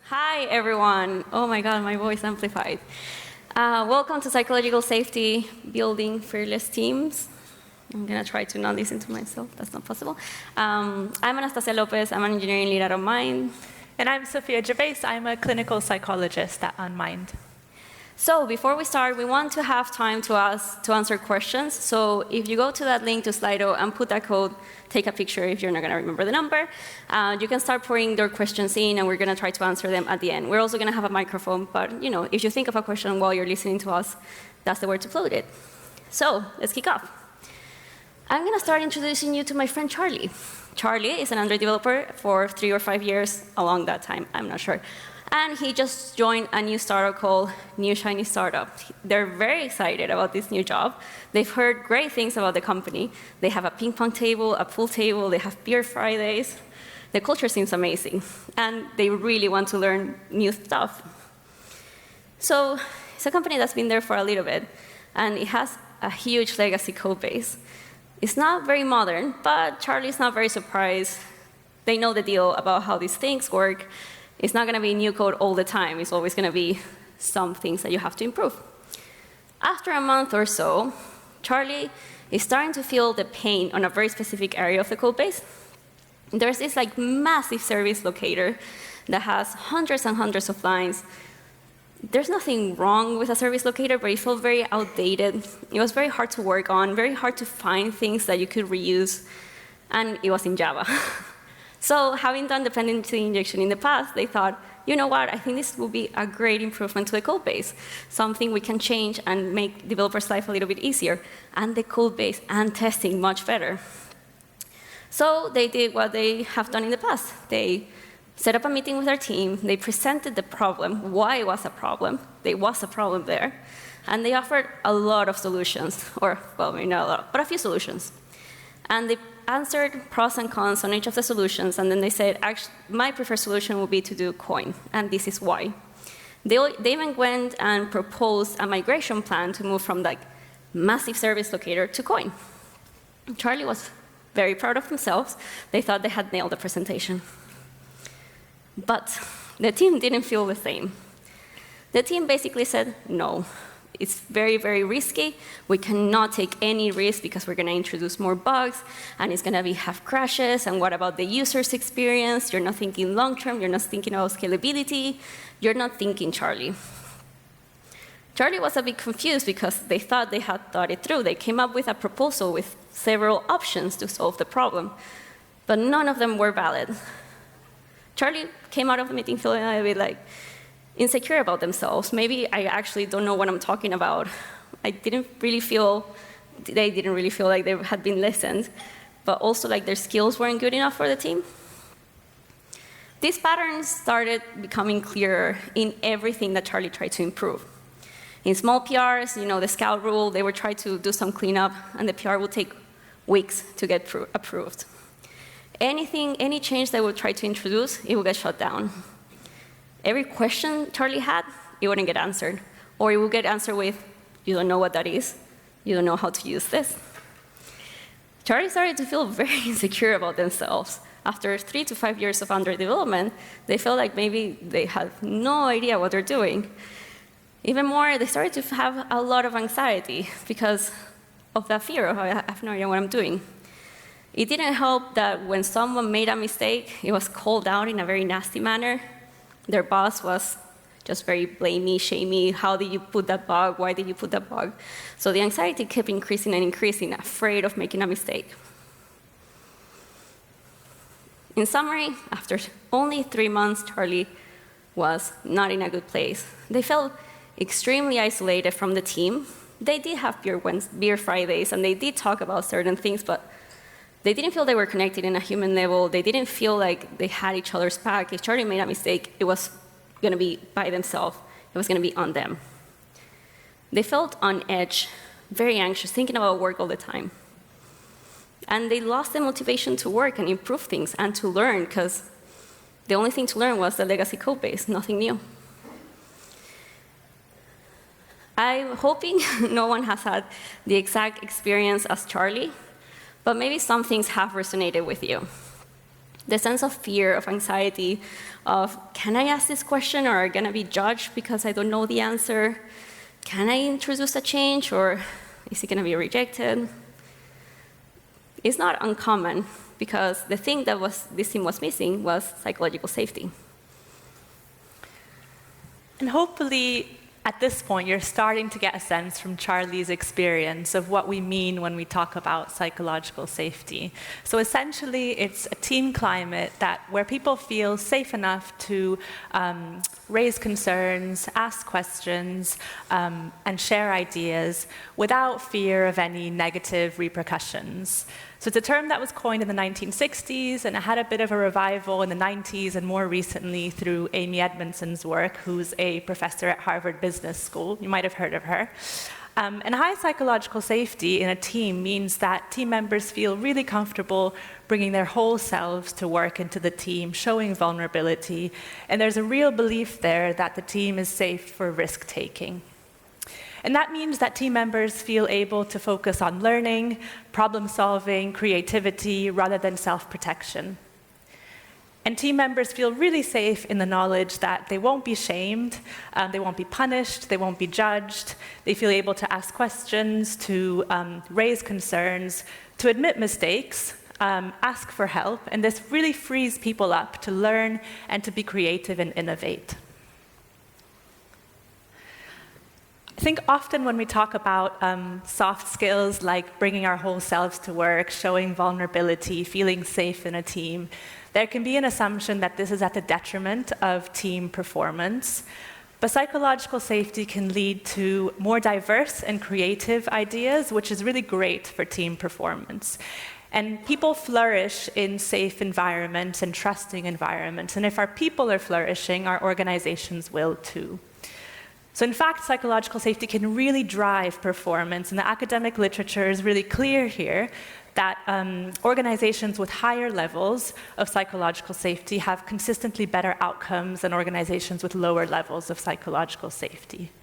Hi, everyone. Oh my God, my voice amplified. Welcome to Psychological Safety Building Fearless Teams. I'm going to try to not listen to myself. That's not possible. I'm Anastasia López. I'm an engineering lead at Unmind. And I'm Sofia Gerbase. I'm a clinical psychologist at Unmind. So before we start, we want to have time to answer questions. So if you go to that link to Slido and put that code, take a picture if you're not going to remember the number, you can start pouring your questions in, and we're going to try to answer them at the end. We're also going to have a microphone, but if you think of a question while you're listening to us, that's the word to upload it. So let's kick off. I'm going to start introducing you to my friend Charlie. Charlie is an Android developer for 3 or 5 years, along that time, I'm not sure. And he just joined a new startup called New Shiny Startup. They're very excited about this new job. They've heard great things about the company. They have a ping pong table, a pool table, they have beer Fridays. The culture seems amazing, and they really want to learn new stuff. So it's a company that's been there for a little bit, and it has a huge legacy code base. It's not very modern, but Charlie's not very surprised. They know the deal about how these things work. It's not going to be new code all the time. It's always going to be some things that you have to improve. After a month or so, Charlie is starting to feel the pain on a very specific area of the code base. There's this massive service locator that has hundreds and hundreds of lines. There's nothing wrong with a service locator, but it felt very outdated. It was very hard to work on, very hard to find things that you could reuse, and it was in Java. So having done dependency injection in the past, they thought, you know what, I think this will be a great improvement to the code base, something we can change and make developers' life a little bit easier, and the code base and testing much better. So they did what they have done in the past. They set up a meeting with their team, they presented the problem, why it was a problem, there was a problem there, and they offered a lot of solutions, or, well, maybe not a lot, but a few solutions. And they answered pros and cons on each of the solutions, and then they said, actually, my preferred solution would be to do coin, and this is why. They even went and proposed a migration plan to move from massive service locator to coin. Charlie was very proud of themselves. They thought they had nailed the presentation. But the team didn't feel the same. The team basically said, no. It's very, very risky. We cannot take any risk because we're going to introduce more bugs, and it's going to have crashes, and what about the user's experience? You're not thinking long-term. You're not thinking about scalability. You're not thinking Charlie. Charlie was a bit confused because they thought they had thought it through. They came up with a proposal with several options to solve the problem, but none of them were valid. Charlie came out of the meeting feeling a bit insecure about themselves. Maybe I actually don't know what I'm talking about. They didn't really feel like they had been listened, but also their skills weren't good enough for the team. These patterns started becoming clearer in everything that Charlie tried to improve. In small PRs, the scout rule, they would try to do some cleanup, and the PR would take weeks to get approved. Any change they would try to introduce, it would get shut down. Every question Charlie had, it wouldn't get answered. Or it would get answered with, you don't know what that is. You don't know how to use this. Charlie started to feel very insecure about themselves. After 3 to 5 years of Android development, they felt like maybe they had no idea what they're doing. Even more, they started to have a lot of anxiety because of that fear of, I have no idea what I'm doing. It didn't help that when someone made a mistake, it was called out in a very nasty manner. Their boss was just very blamey, shamey. How did you put that bug? Why did you put that bug? So the anxiety kept increasing and increasing, afraid of making a mistake. In summary, after only 3 months, Charlie was not in a good place. They felt extremely isolated from the team. They did have beer Fridays, and they did talk about certain things, but they didn't feel they were connected in a human level. They didn't feel like they had each other's back. If Charlie made a mistake, it was going to be by themselves. It was going to be on them. They felt on edge, very anxious, thinking about work all the time. And they lost the motivation to work and improve things and to learn, because the only thing to learn was the legacy code base, nothing new. I'm hoping no one has had the exact experience as Charlie, but maybe some things have resonated with you. The sense of fear, of anxiety, of can I ask this question or am I going to be judged because I don't know the answer? Can I introduce a change or is it going to be rejected? It's not uncommon because the thing that this team was missing was psychological safety. And hopefully, at this point, you're starting to get a sense from Charlie's experience of what we mean when we talk about psychological safety. So essentially, it's a team climate where people feel safe enough to raise concerns, ask questions, and share ideas without fear of any negative repercussions. So it's a term that was coined in the 1960s, and it had a bit of a revival in the 90s, and more recently through Amy Edmondson's work, who's a professor at Harvard Business School. You might have heard of her. And high psychological safety in a team means that team members feel really comfortable bringing their whole selves to work into the team, showing vulnerability, and there's a real belief there that the team is safe for risk-taking. And that means that team members feel able to focus on learning, problem-solving, creativity, rather than self-protection. And team members feel really safe in the knowledge that they won't be shamed, they won't be punished, they won't be judged. They feel able to ask questions, to raise concerns, to admit mistakes, ask for help, and this really frees people up to learn and to be creative and innovate. I think often when we talk about soft skills like bringing our whole selves to work, showing vulnerability, feeling safe in a team, there can be an assumption that this is at the detriment of team performance. But psychological safety can lead to more diverse and creative ideas, which is really great for team performance. And people flourish in safe environments and trusting environments. And if our people are flourishing, our organizations will too. So in fact, psychological safety can really drive performance, and the academic literature is really clear here that organizations with higher levels of psychological safety have consistently better outcomes than organizations with lower levels of psychological safety.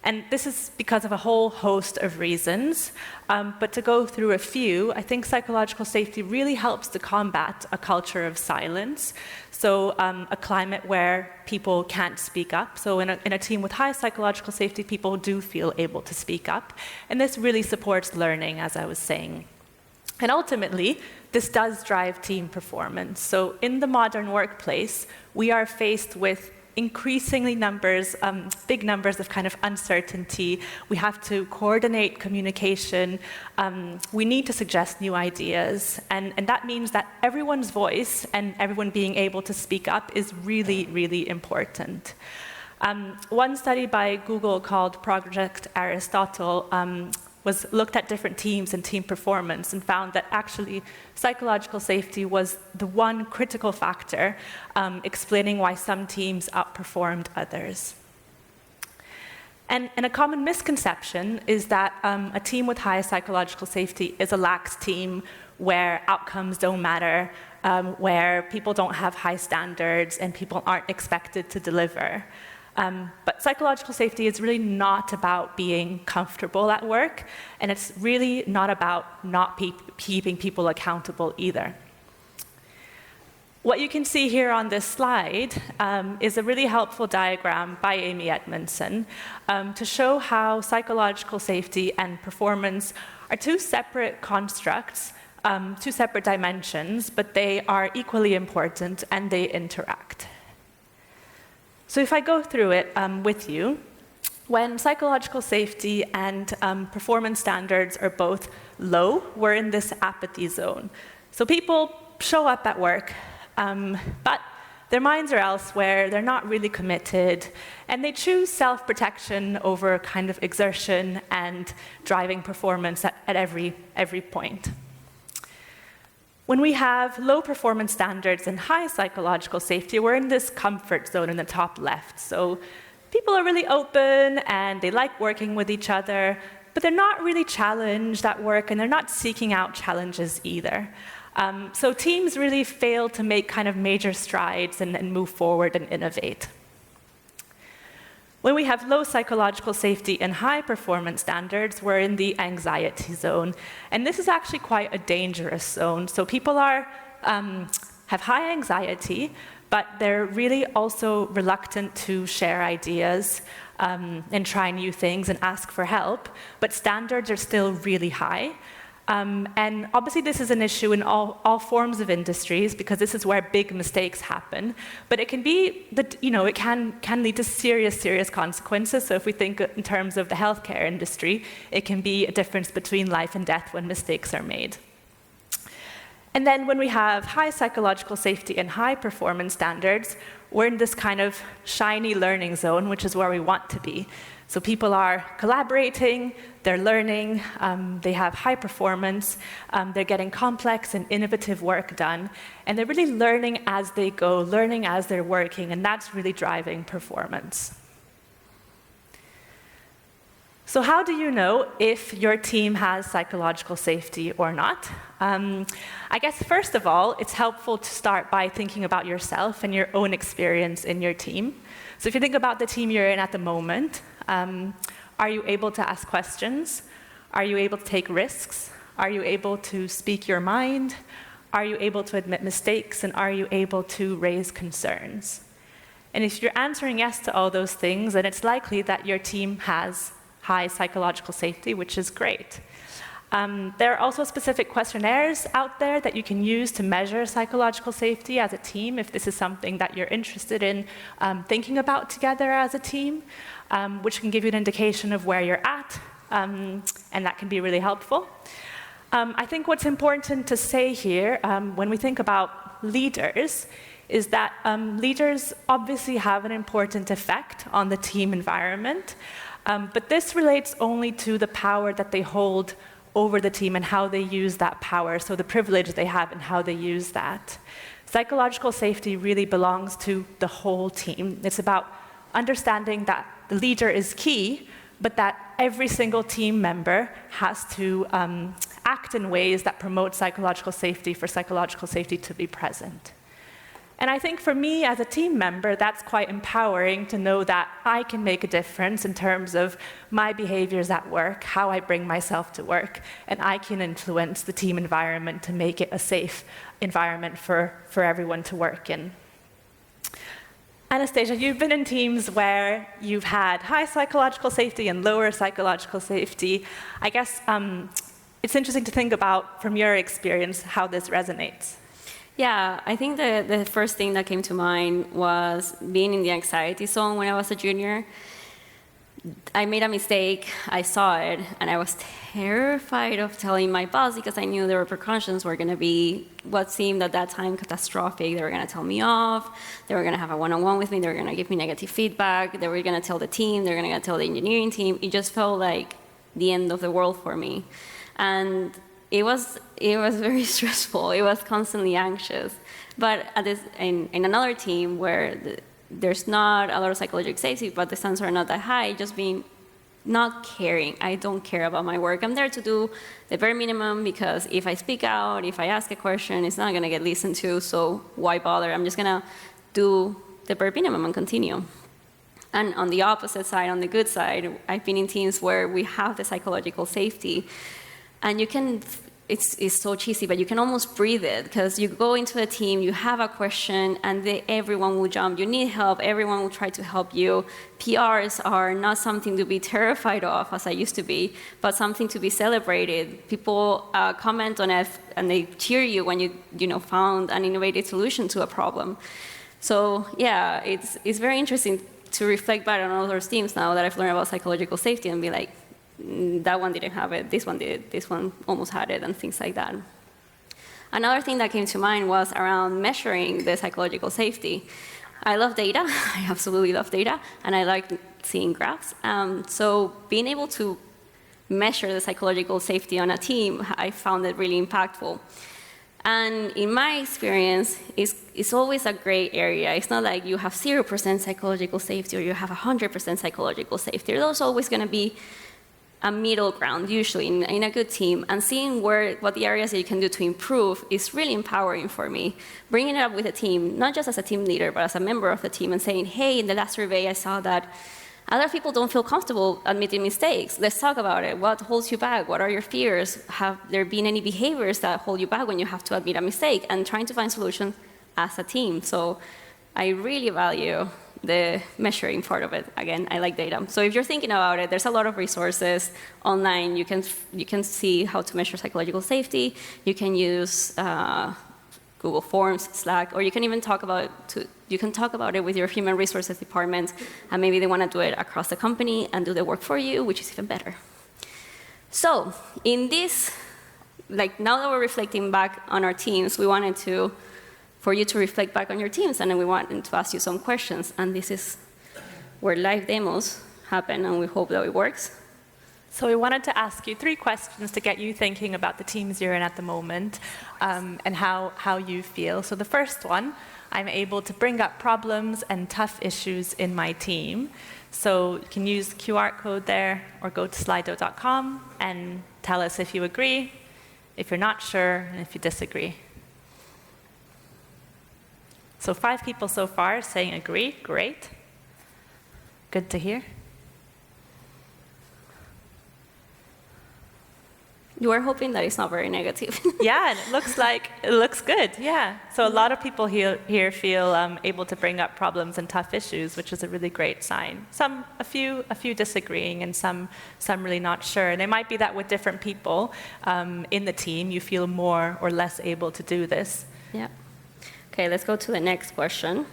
And this is because of a whole host of reasons, but to go through a few, I think psychological safety really helps to combat a culture of silence. So a climate where people can't speak up. So in a team with high psychological safety, people do feel able to speak up. And this really supports learning, as I was saying. And ultimately, this does drive team performance. So in the modern workplace, we are faced with increasingly big numbers of kind of uncertainty. We have to coordinate communication. We need to suggest new ideas. And that means that everyone's voice and everyone being able to speak up is really, really important. One study by Google called Project Aristotle looked at different teams and team performance and found that actually psychological safety was the one critical factor explaining why some teams outperformed others. And a common misconception is that a team with high psychological safety is a lax team where outcomes don't matter, where people don't have high standards and people aren't expected to deliver. But psychological safety is really not about being comfortable at work, and it's really not about not keeping people accountable either. What you can see here on this slide is a really helpful diagram by Amy Edmondson to show how psychological safety and performance are two separate constructs, two separate dimensions, but they are equally important and they interact. So if I go through it with you, when psychological safety and performance standards are both low, we're in this apathy zone. So people show up at work, but their minds are elsewhere, they're not really committed, and they choose self-protection over kind of exertion and driving performance at every point. When we have low performance standards and high psychological safety, we're in this comfort zone in the top left. So people are really open and they like working with each other, but they're not really challenged at work and they're not seeking out challenges either. So teams really fail to make kind of major strides and move forward and innovate. When we have low psychological safety and high performance standards, we're in the anxiety zone. And this is actually quite a dangerous zone. So people are have high anxiety, but they're really also reluctant to share ideas and try new things and ask for help, but standards are still really high. And obviously this is an issue in all forms of industries because this is where big mistakes happen. But it can be, it can lead to serious consequences. So if we think in terms of the healthcare industry, it can be a difference between life and death when mistakes are made. And then when we have high psychological safety and high performance standards, we're in this kind of shiny learning zone, which is where we want to be. So people are collaborating, they're learning, they have high performance, they're getting complex and innovative work done, and they're really learning as they go, learning as they're working, and that's really driving performance. So how do you know if your team has psychological safety or not? I guess first of all, it's helpful to start by thinking about yourself and your own experience in your team. So if you think about the team you're in at the moment, are you able to ask questions? Are you able to take risks? Are you able to speak your mind? Are you able to admit mistakes? And are you able to raise concerns? And if you're answering yes to all those things, then it's likely that your team has high psychological safety, which is great. There are also specific questionnaires out there that you can use to measure psychological safety as a team, if this is something that you're interested in thinking about together as a team, which can give you an indication of where you're at, and that can be really helpful. I think what's important to say here, when we think about leaders, is that leaders obviously have an important effect on the team environment, but this relates only to the power that they hold over the team and how they use that power, so the privilege they have and how they use that. Psychological safety really belongs to the whole team. It's about understanding that the leader is key, but that every single team member has to act in ways that promote psychological safety for psychological safety to be present. And I think for me as a team member, that's quite empowering to know that I can make a difference in terms of my behaviors at work, how I bring myself to work, and I can influence the team environment to make it a safe environment for everyone to work in. Anastasia, you've been in teams where you've had high psychological safety and lower psychological safety. I guess it's interesting to think about, from your experience, how this resonates. Yeah, I think the first thing that came to mind was being in the anxiety zone when I was a junior. I made a mistake, I saw it, and I was terrified of telling my boss because I knew the repercussions were going to be what seemed at that time catastrophic. They were going to tell me off, they were going to have a one-on-one with me, they were going to give me negative feedback, they were going to tell the team, they were going to tell the engineering team. It just felt like the end of the world for me. And it was very stressful. It was constantly anxious. But in another team where there's not a lot of psychological safety, but the standards are not that high, just being not caring. I don't care about my work. I'm there to do the bare minimum because if I speak out, if I ask a question, it's not going to get listened to, so why bother? I'm just going to do the bare minimum and continue. And on the opposite side, on the good side, I've been in teams where we have the psychological safety. And you can, it's so cheesy, but you can almost breathe it, because you go into a team, you have a question, and everyone will jump. You need help, everyone will try to help you. PRs are not something to be terrified of, as I used to be, but something to be celebrated. People comment on it, and they cheer you when you found an innovative solution to a problem. So yeah, it's very interesting to reflect back on all those teams now that I've learned about psychological safety and be like, that one didn't have it, this one did, this one almost had it, and things like that. Another thing that came to mind was around measuring the psychological safety. I love data, I absolutely love data, and I like seeing graphs. So being able to measure the psychological safety on a team, I found it really impactful. And in my experience, it's always a gray area. It's not like you have 0% psychological safety or you have 100% psychological safety. There's always going to be a middle ground, usually, in a good team, and seeing what the areas that you can do to improve is really empowering for me. Bringing it up with a team, not just as a team leader, but as a member of the team, and saying, hey, in the last survey, I saw that other people don't feel comfortable admitting mistakes. Let's talk about it. What holds you back? What are your fears? Have there been any behaviors that hold you back when you have to admit a mistake? And trying to find solutions as a team. So I really value the measuring part of it. Again, I like data. So if you're thinking about it, there's a lot of resources online. You can see how to measure psychological safety. You can use Google Forms, Slack, or you can even talk about it with your human resources department, and maybe they want to do it across the company and do the work for you, which is even better. So in this, now that we're reflecting back on our teams, we wanted for you to reflect back on your teams, and then we wanted to ask you some questions. And this is where live demos happen, and we hope that it works. So we wanted to ask you 3 questions to get you thinking about the teams you're in at the moment, and how you feel. So the first one, I'm able to bring up problems and tough issues in my team. So you can use the QR code there, or go to slido.com and tell us if you agree, if you're not sure, and if you disagree. So 5 people so far saying agree. Great. Good to hear. You are hoping that it's not very negative. Yeah, and it looks good. Yeah. So a lot of people here feel able to bring up problems and tough issues, which is a really great sign. A few disagreeing, and some really not sure. And it might be that with different people in the team, you feel more or less able to do this. Yeah. Okay, let's go to the next question.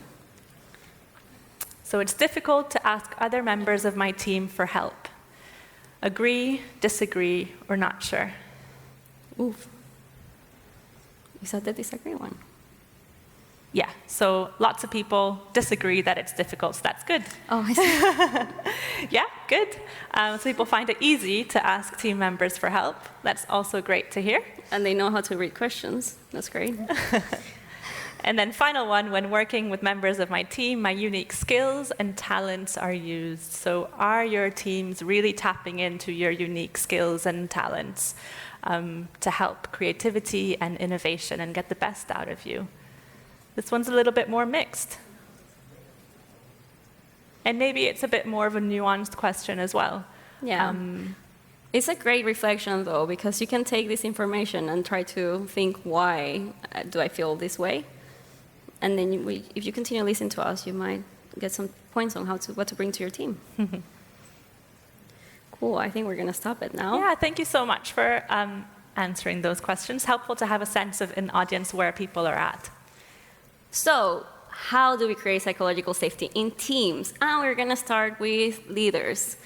So it's difficult to ask other members of my team for help. Agree, disagree, or not sure? Oof. Is that the disagree one? Yeah, so lots of people disagree that it's difficult, so that's good. Oh, I see. Yeah, good. So people find it easy to ask team members for help. That's also great to hear. And they know how to read questions. That's great. And then final one, when working with members of my team, my unique skills and talents are used. So are your teams really tapping into your unique skills and talents to help creativity and innovation and get the best out of you? This one's a little bit more mixed. And maybe it's a bit more of a nuanced question as well. Yeah. It's a great reflection, though, because you can take this information and try to think, why do I feel this way? And then if you continue listening to us, you might get some points on what to bring to your team. Cool. I think we're going to stop it now. Yeah, thank you so much for answering those questions. Helpful to have a sense of an audience where people are at. So how do we create psychological safety in teams? And we're going to start with leaders.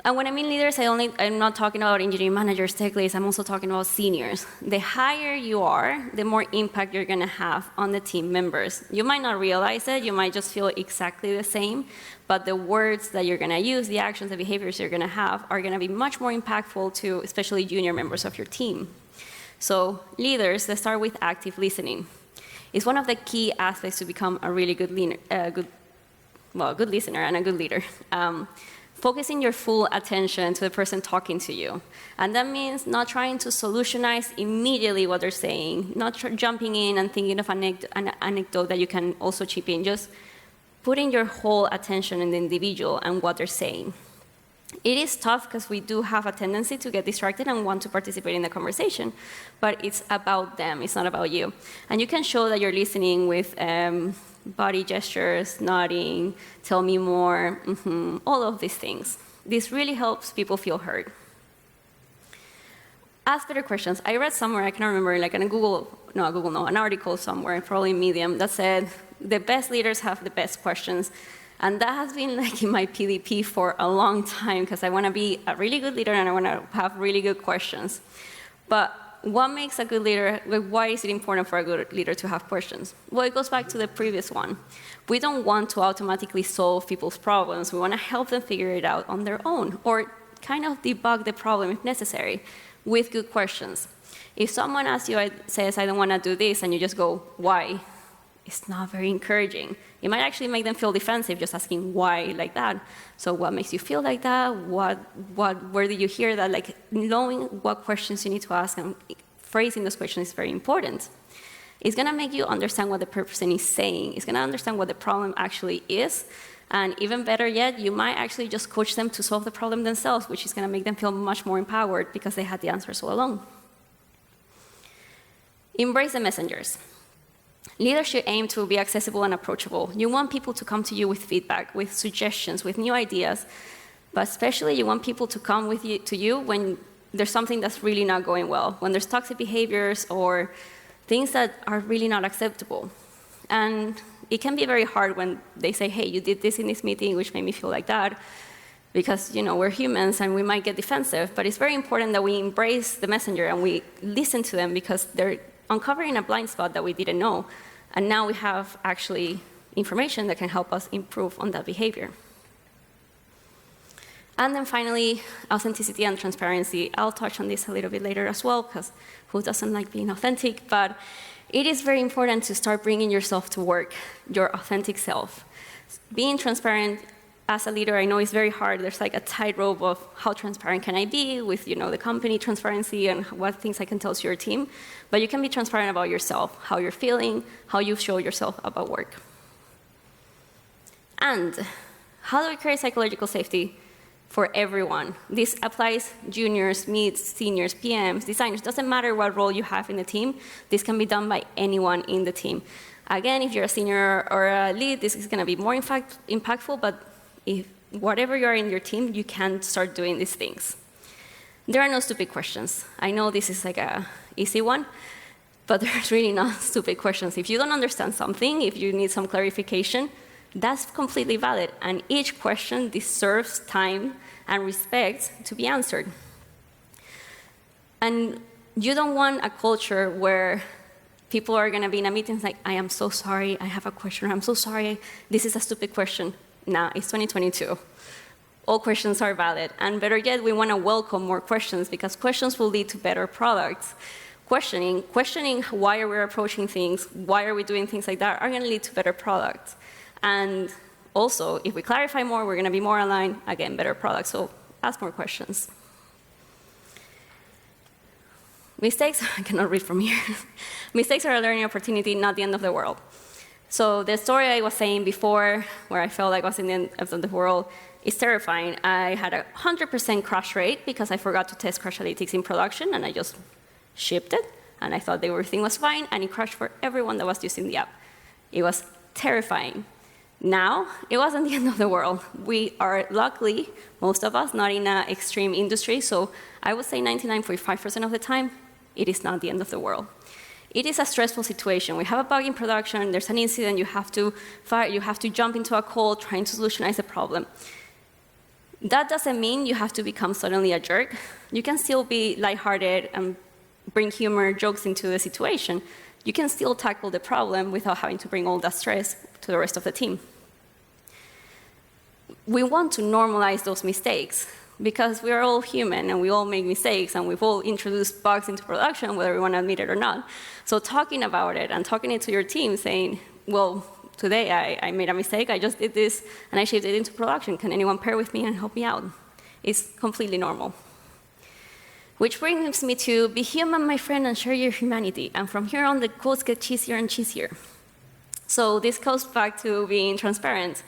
And when I mean leaders, I'm not talking about engineering managers, tech leads, I'm also talking about seniors. The higher you are, the more impact you're going to have on the team members. You might not realize it, you might just feel exactly the same, but the words that you're going to use, the actions, the behaviors you're going to have are going to be much more impactful to especially junior members of your team. So leaders, let's start with active listening. It's one of the key aspects to become a really good listener and a good leader. Focusing your full attention to the person talking to you. And that means not trying to solutionize immediately what they're saying, not jumping in and thinking of an anecdote that you can also chip in, just putting your whole attention in the individual and what they're saying. It is tough because we do have a tendency to get distracted and want to participate in the conversation, but it's about them, it's not about you. And you can show that you're listening with body gestures, nodding, tell me more, all of these things. This really helps people feel heard. Ask better questions. I read somewhere, I cannot remember, like an article somewhere, probably Medium, that said, the best leaders have the best questions. And that has been like in my PDP for a long time, because I want to be a really good leader and I want to have really good questions. But what makes a good leader, why is it important for a good leader to have questions? Well, it goes back to the previous one. We don't want to automatically solve people's problems. We want to help them figure it out on their own, or kind of debug the problem if necessary, with good questions. If someone asks you, says, I don't want to do this, and you just go, why? It's not very encouraging. It might actually make them feel defensive just asking why like that. So what makes you feel like that? Where did you hear that? Like knowing what questions you need to ask and phrasing those questions is very important. It's going to make you understand what the person is saying. It's going to understand what the problem actually is. And even better yet, you might actually just coach them to solve the problem themselves, which is going to make them feel much more empowered because they had the answers all along. Embrace the messengers. Leadership aims to be accessible and approachable. You want people to come to you with feedback, with suggestions, with new ideas, but especially you want people to come to you when there's something that's really not going well, when there's toxic behaviors or things that are really not acceptable. And it can be very hard when they say, hey, you did this in this meeting, which made me feel like that, because we're humans and we might get defensive, but it's very important that we embrace the messenger and we listen to them because they're uncovering a blind spot that we didn't know. And now we have actually information that can help us improve on that behavior. And then finally, authenticity and transparency. I'll touch on this a little bit later as well, because who doesn't like being authentic? But it is very important to start bringing yourself to work, your authentic self. Being transparent as a leader, I know is very hard. There's like a tightrope of how transparent can I be with the company transparency and what things I can tell to your team. But you can be transparent about yourself, how you're feeling, how you show yourself about work. And how do we create psychological safety for everyone? This applies juniors, mids, seniors, PMs, designers. Doesn't matter what role you have in the team. This can be done by anyone in the team. Again, if you're a senior or a lead, this is going to be more impactful, but if whatever you're in your team, you can start doing these things. There are no stupid questions. I know this is like an easy one, but there's really not stupid questions. If you don't understand something, if you need some clarification, that's completely valid, and each question deserves time and respect to be answered. And you don't want a culture where people are going to be in a meeting like, I am so sorry, I have a question, or I'm so sorry, this is a stupid question. Nah, it's 2022. All questions are valid, and better yet, we want to welcome more questions because questions will lead to better products. Questioning why are we approaching things, why are we doing things like that, are going to lead to better products. And also, if we clarify more, we're going to be more aligned, again, better products, so ask more questions. Mistakes, I cannot read from here. Mistakes are a learning opportunity, not the end of the world. So the story I was saying before, where I felt like I was in the end of the world, is terrifying. I had a 100% crash rate because I forgot to test crash analytics in production, and I just shipped it, and I thought everything was fine, and it crashed for everyone that was using the app. It was terrifying. Now, it wasn't the end of the world. We are, luckily, most of us, not in an extreme industry, so I would say 99.5% of the time, it is not the end of the world. It is a stressful situation. We have a bug in production, there's an incident, you have to jump into a call trying to solutionize the problem. That doesn't mean you have to become suddenly a jerk. You can still be lighthearted and bring humor, jokes into the situation. You can still tackle the problem without having to bring all that stress to the rest of the team. We want to normalize those mistakes because we are all human and we all make mistakes and we've all introduced bugs into production, whether we want to admit it or not. So talking about it and talking it to your team saying, well, today I made a mistake, I just did this and I shipped it into production. Can anyone pair with me and help me out? It's completely normal. Which brings me to be human, my friend, and share your humanity. And from here on, the quotes get cheesier and cheesier. So this goes back to being transparent.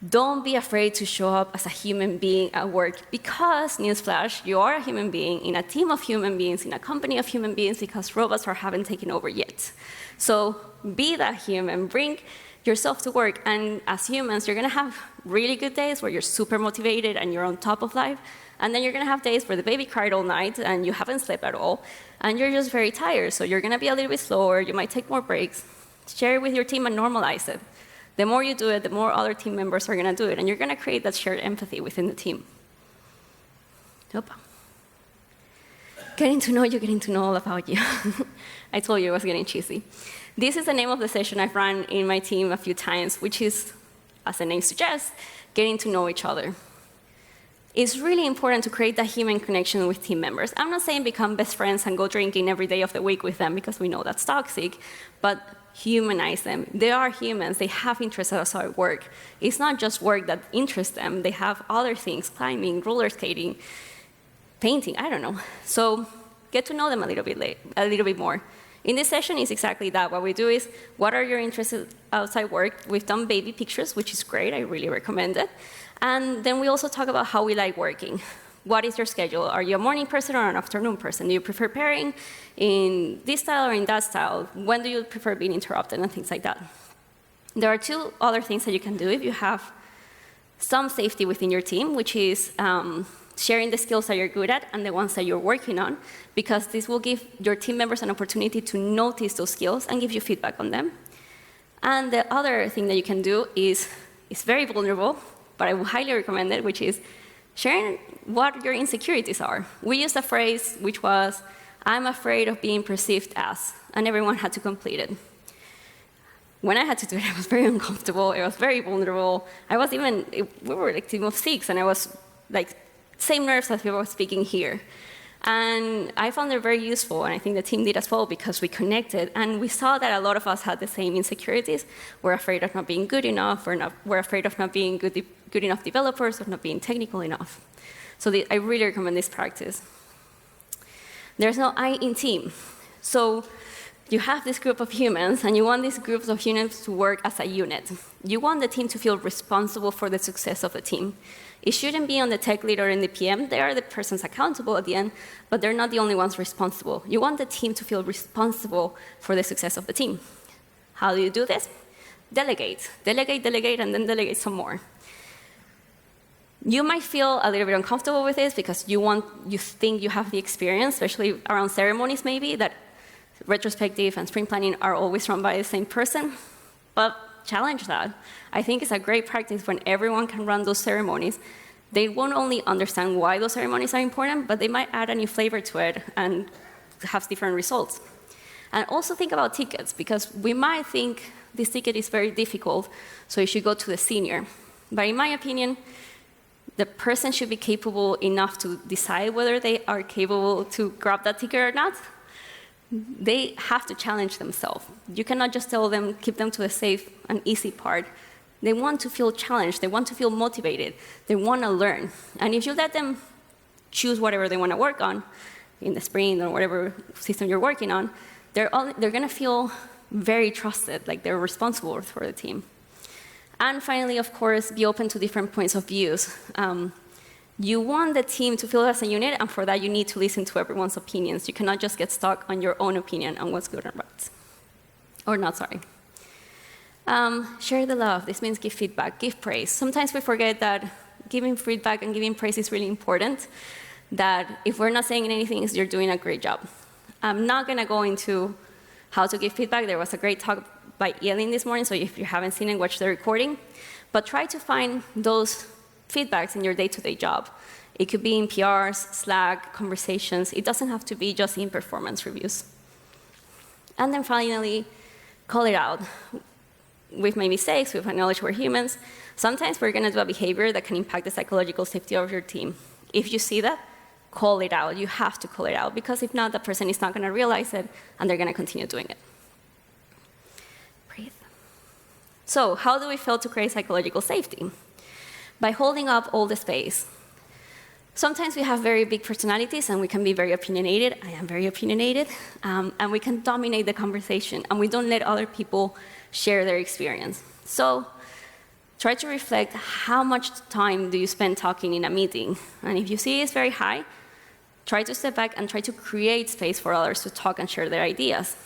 Don't be afraid to show up as a human being at work because, newsflash, you are a human being in a team of human beings, in a company of human beings because robots haven't taken over yet. So be that human, bring yourself to work. And as humans, you're going to have really good days where you're super motivated and you're on top of life. And then you're going to have days where the baby cried all night and you haven't slept at all, and you're just very tired. So you're going to be a little bit slower. You might take more breaks. Share it with your team and normalize it. The more you do it, the more other team members are going to do it, and you're going to create that shared empathy within the team. Yep. Getting to know you, getting to know all about you. I told you I was getting cheesy. This is the name of the session I've run in my team a few times, which is, as the name suggests, getting to know each other. It's really important to create that human connection with team members. I'm not saying become best friends and go drinking every day of the week with them because we know that's toxic, but humanize them. They are humans. They have interests outside of work. It's not just work that interests them. They have other things, climbing, roller skating, painting, I don't know. So get to know them a little bit more. In this session, it's exactly that. What we do is, what are your interests outside work? We've done baby pictures, which is great. I really recommend it. And then we also talk about how we like working. What is your schedule? Are you a morning person or an afternoon person? Do you prefer pairing in this style or in that style? When do you prefer being interrupted and things like that? There are two other things that you can do if you have some safety within your team, which is sharing the skills that you're good at and the ones that you're working on, because this will give your team members an opportunity to notice those skills and give you feedback on them. And the other thing that you can do is, it's very vulnerable, but I would highly recommend it, which is sharing what your insecurities are. We used a phrase which was, I'm afraid of being perceived as, and everyone had to complete it. When I had to do it, I was very uncomfortable, it was very vulnerable. We were like a team of 6, and I was like, same nerves as we were speaking here. And I found it very useful, and I think the team did as well, because we connected, and we saw that a lot of us had the same insecurities. We're afraid of not being good enough, we're afraid of not being good enough developers, of not being technical enough. So I really recommend this practice. There's no I in team. So you have this group of humans, and you want these groups of humans to work as a unit. You want the team to feel responsible for the success of the team. It shouldn't be on the tech lead or in the PM. They are the persons accountable at the end, but they're not the only ones responsible. You want the team to feel responsible for the success of the team. How do you do this? Delegate. Delegate, delegate, and then delegate some more. You might feel a little bit uncomfortable with this because you think you have the experience, especially around ceremonies maybe, that retrospective and sprint planning are always run by the same person, but challenge that. I think it's a great practice when everyone can run those ceremonies. They won't only understand why those ceremonies are important, but they might add a new flavor to it and have different results. And also think about tickets, because we might think this ticket is very difficult, so you should go to the senior. But in my opinion, the person should be capable enough to decide whether they are capable to grab that ticket or not. They have to challenge themselves. You cannot just tell them, keep them to the safe and easy part. They want to feel challenged. They want to feel motivated. They want to learn. And if you let them choose whatever they want to work on in the sprint or whatever system you're working on, they're going to feel very trusted, like they're responsible for the team. And finally, of course, be open to different points of views. You want the team to feel as a unit, and for that you need to listen to everyone's opinions. You cannot just get stuck on your own opinion on what's good and right. Or not, sorry. Share the love. This means give feedback, give praise. Sometimes we forget that giving feedback and giving praise is really important, that if we're not saying anything, you're doing a great job. I'm not going to go into how to give feedback. There was a great talk by Eileen this morning, so if you haven't seen it, watch the recording. But try to find those feedbacks in your day-to-day job. It could be in PRs, Slack, conversations. It doesn't have to be just in performance reviews. And then finally, call it out. We've made mistakes, we've acknowledged we're humans. Sometimes we're going to do a behavior that can impact the psychological safety of your team. If you see that, call it out. You have to call it out, because if not, the person is not going to realize it, and they're going to continue doing it. Breathe. So how do we fail to create psychological safety? By holding up all the space. Sometimes we have very big personalities, and we can be very opinionated. I am very opinionated. And we can dominate the conversation, and we don't let other people share their experience. So try to reflect how much time do you spend talking in a meeting. And if you see it's very high, try to step back and try to create space for others to talk and share their ideas.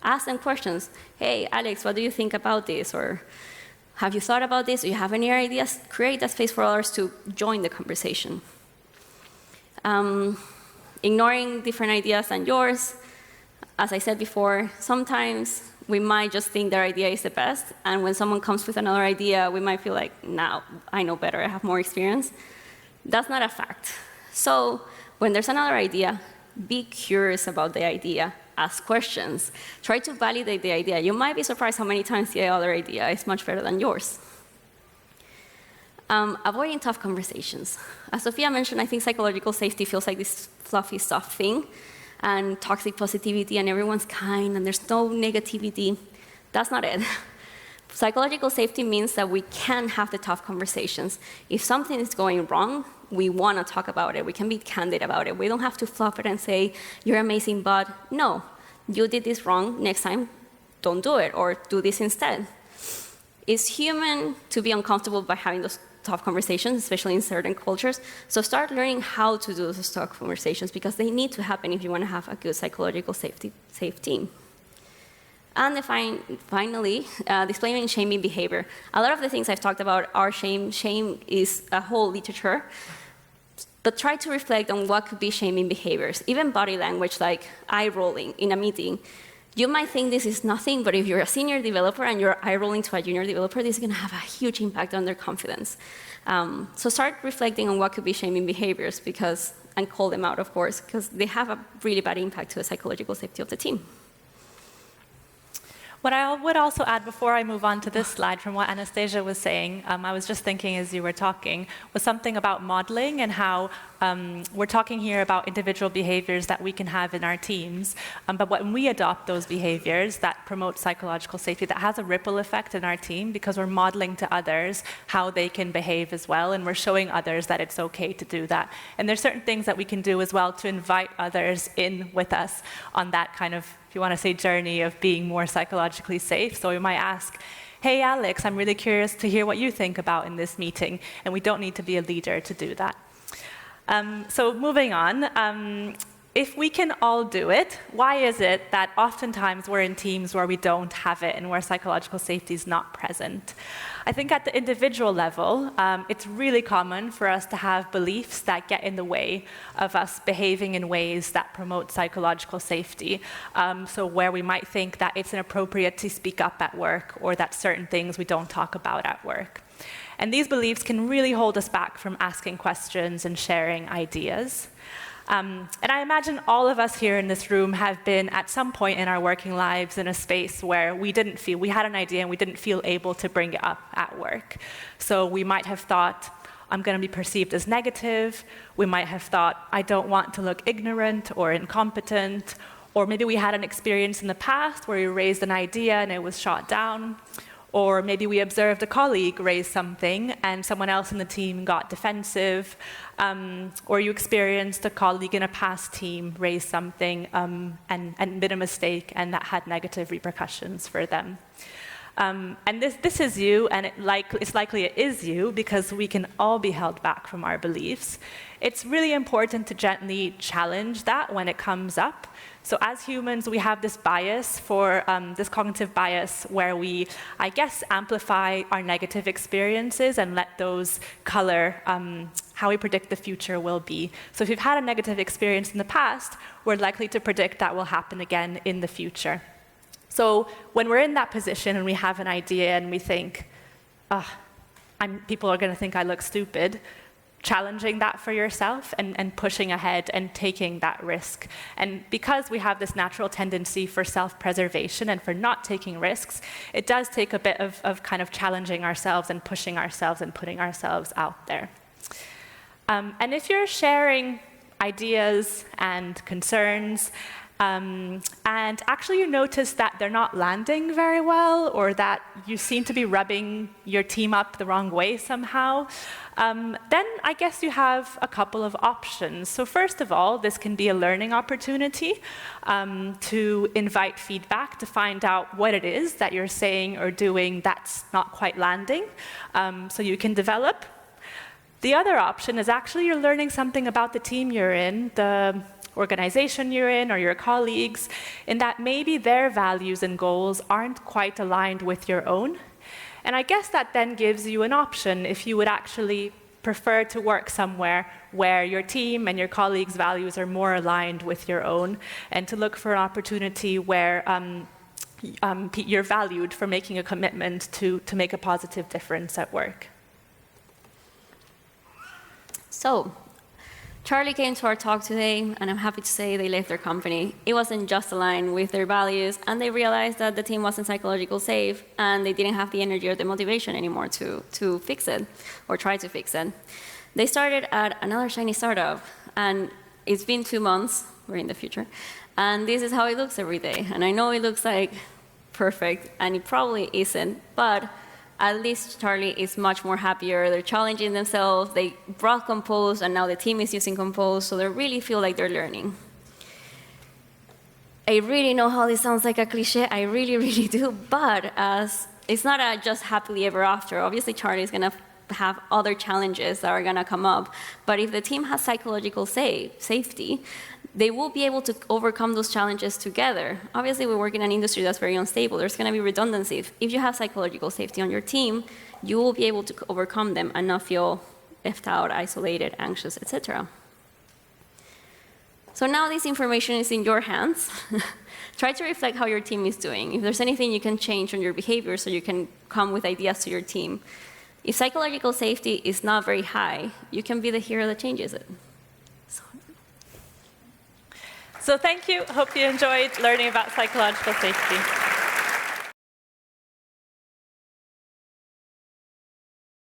Ask them questions. Hey, Alex, what do you think about this? Or have you thought about this? Do you have any ideas? Create that space for others to join the conversation. Ignoring different ideas than yours. As I said before, sometimes we might just think their idea is the best, and when someone comes with another idea, we might feel like, no, I know better, I have more experience. That's not a fact. So when there's another idea, be curious about the idea. Ask questions. Try to validate the idea. You might be surprised how many times the other idea is much better than yours. Avoiding tough conversations. As Sofia mentioned, I think psychological safety feels like this fluffy, soft thing, and toxic positivity, and everyone's kind, and there's no negativity. That's not it. Psychological safety means that we can have the tough conversations. If something is going wrong, we want to talk about it. We can be candid about it. We don't have to fluff it and say, you're amazing, but no, you did this wrong. Next time, don't do it, or do this instead. It's human to be uncomfortable by having those tough conversations, especially in certain cultures. So start learning how to do those tough conversations, because they need to happen if you want to have a good psychological safe team. And finally, displaying shaming behavior. A lot of the things I've talked about are shame. Shame is a whole literature. But try to reflect on what could be shaming behaviors. Even body language, like eye rolling in a meeting. You might think this is nothing, but if you're a senior developer and you're eye rolling to a junior developer, this is going to have a huge impact on their confidence. So start reflecting on what could be shaming behaviors, and call them out, of course, because they have a really bad impact to the psychological safety of the team. What I would also add before I move on to this slide from what Anastasia was saying, I was just thinking as you were talking, was something about modeling and how we're talking here about individual behaviors that we can have in our teams. But when we adopt those behaviors that promote psychological safety, that has a ripple effect in our team, because we're modeling to others how they can behave as well, and we're showing others that it's okay to do that. And there's certain things that we can do as well to invite others in with us on that kind of, if you want to say, journey of being more psychologically safe. So we might ask, hey, Alex, I'm really curious to hear what you think about in this meeting. And we don't need to be a leader to do that. So moving on, if we can all do it, why is it that oftentimes we're in teams where we don't have it and where psychological safety is not present? I think at the individual level, it's really common for us to have beliefs that get in the way of us behaving in ways that promote psychological safety. So where we might think that it's inappropriate to speak up at work, or that certain things we don't talk about at work. And these beliefs can really hold us back from asking questions and sharing ideas. And I imagine all of us here in this room have been at some point in our working lives in a space where we had an idea and we didn't feel able to bring it up at work. So we might have thought, I'm going to be perceived as negative. We might have thought, I don't want to look ignorant or incompetent. Or maybe we had an experience in the past where we raised an idea and it was shot down. Or maybe we observed a colleague raise something and someone else in the team got defensive. Or you experienced a colleague in a past team raise something and made a mistake, and that had negative repercussions for them. And this is you, and it's likely it is you, because we can all be held back from our beliefs. It's really important to gently challenge that when it comes up. So as humans, we have this bias this cognitive bias where we, I guess, amplify our negative experiences and let those color how we predict the future will be. So if you've had a negative experience in the past, we're likely to predict that will happen again in the future. So when we're in that position and we have an idea and we think, people are going to think I look stupid, challenging that for yourself and pushing ahead and taking that risk. And because we have this natural tendency for self-preservation and for not taking risks, it does take a bit of kind of challenging ourselves and pushing ourselves and putting ourselves out there. And if you're sharing ideas and concerns, and actually you notice that they're not landing very well, or that you seem to be rubbing your team up the wrong way somehow, then I guess you have a couple of options. So first of all, this can be a learning opportunity to invite feedback, to find out what it is that you're saying or doing that's not quite landing, so you can develop. The other option is actually you're learning something about the team you're in, the organization you're in, or your colleagues, in that maybe their values and goals aren't quite aligned with your own. And I guess that then gives you an option if you would actually prefer to work somewhere where your team and your colleagues' values are more aligned with your own, and to look for an opportunity where you're valued for making a commitment to make a positive difference at work. So, Charlie came to our talk today, and I'm happy to say they left their company. It wasn't just aligned with their values, and they realized that the team wasn't psychologically safe, and they didn't have the energy or the motivation anymore to fix it, or try to fix it. They started at another shiny startup, and it's been 2 months, we're in the future, and this is how it looks every day. And I know it looks like perfect, and it probably isn't, but at least Charlie is much more happier. They're challenging themselves. They brought Compose, and now the team is using Compose, so they really feel like they're learning. I really know how this sounds like a cliche. I really, really do. But it's not a just happily ever after. Obviously, Charlie is going to have other challenges that are going to come up. But if the team has psychological safety, they will be able to overcome those challenges together. Obviously, we work in an industry that's very unstable. There's going to be redundancy. If you have psychological safety on your team, you will be able to overcome them and not feel left out, isolated, anxious, etc. So now this information is in your hands. Try to reflect how your team is doing. If there's anything you can change on your behavior so you can come with ideas to your team. If psychological safety is not very high, you can be the hero that changes it. So thank you. Hope you enjoyed learning about psychological safety.